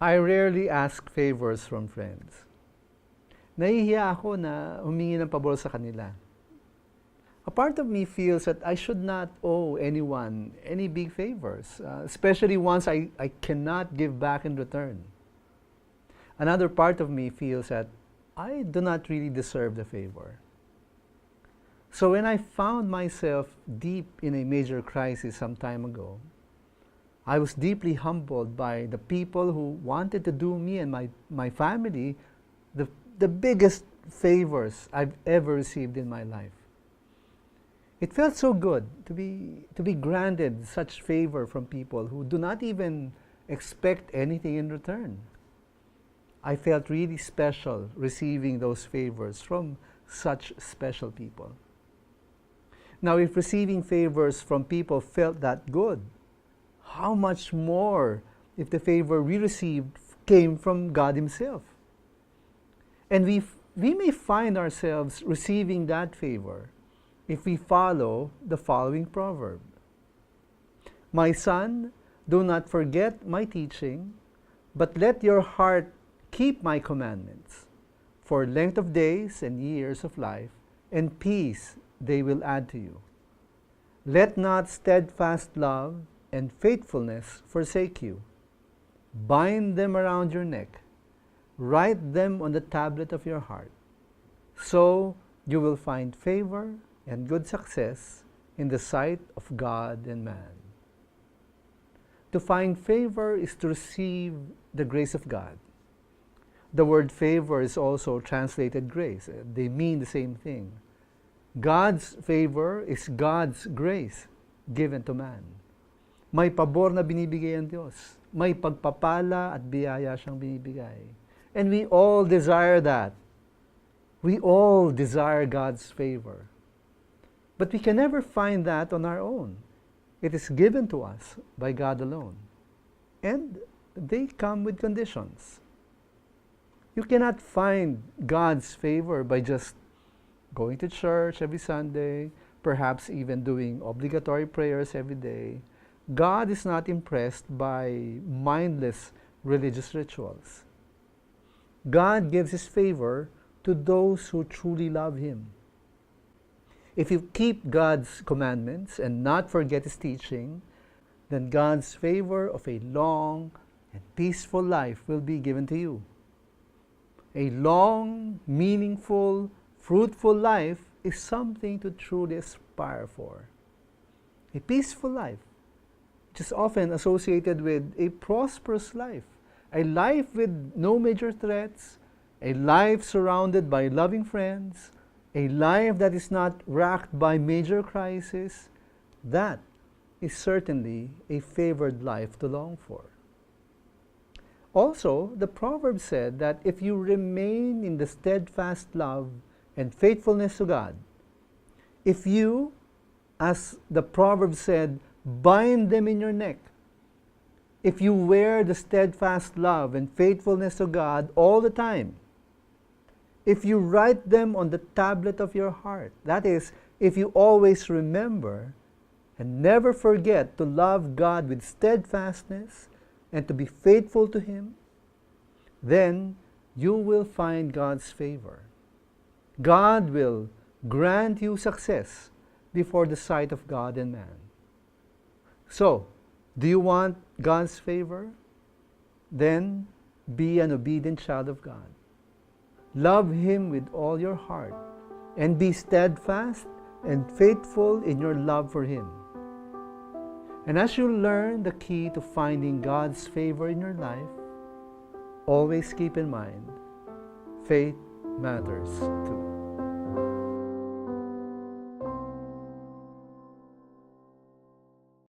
I rarely ask favors from friends. Nahihiya ako na humingi ng pabor sa kanila. A part of me feels that I should not owe anyone any big favors, especially ones I cannot give back in return. Another part of me feels that I do not really deserve the favor. So when I found myself deep in a major crisis some time ago, I was deeply humbled by the people who wanted to do me and my family the biggest favors I've ever received in my life. It felt so good to be granted such favor from people who do not even expect anything in return. I felt really special receiving those favors from such special people. Now, if receiving favors from people felt that good, how much more if the favor we received came from God Himself? And we may find ourselves receiving that favor if we follow the following proverb. My son, do not forget my teaching, but let your heart keep my commandments. For length of days and years of life, and peace they will add to you. Let not steadfast love and faithfulness forsake you. Bind them around your neck. Write them on the tablet of your heart. So you will find favor and good success in the sight of God and man. To find favor is to receive the grace of God. The word favor is also translated grace. They mean the same thing. God's favor is God's grace given to man. May pabor na binibigay ang Diyos. May pagpapala at biyaya siyang binibigay. And we all desire that. We all desire God's favor. But we can never find that on our own. It is given to us by God alone. And they come with conditions. You cannot find God's favor by just going to church every Sunday, perhaps even doing obligatory prayers every day. God is not impressed by mindless religious rituals. God gives His favor to those who truly love Him. If you keep God's commandments and not forget His teaching, then God's favor of a long and peaceful life will be given to you. A long, meaningful, fruitful life is something to truly aspire for. A peaceful life, which is often associated with a prosperous life, a life with no major threats, a life surrounded by loving friends, a life that is not racked by major crises. That is certainly a favored life to long for. Also, the Proverbs said that if you remain in the steadfast love and faithfulness to God, if you, as the Proverbs said, bind them in your neck, if you wear the steadfast love and faithfulness to God all the time, if you write them on the tablet of your heart, that is, if you always remember and never forget to love God with steadfastness and to be faithful to Him, then you will find God's favor. God will grant you success before the sight of God and man. So, do you want God's favor? Then be an obedient child of God. Love Him with all your heart and be steadfast and faithful in your love for Him. And as you learn the key to finding God's favor in your life, always keep in mind, faith matters too.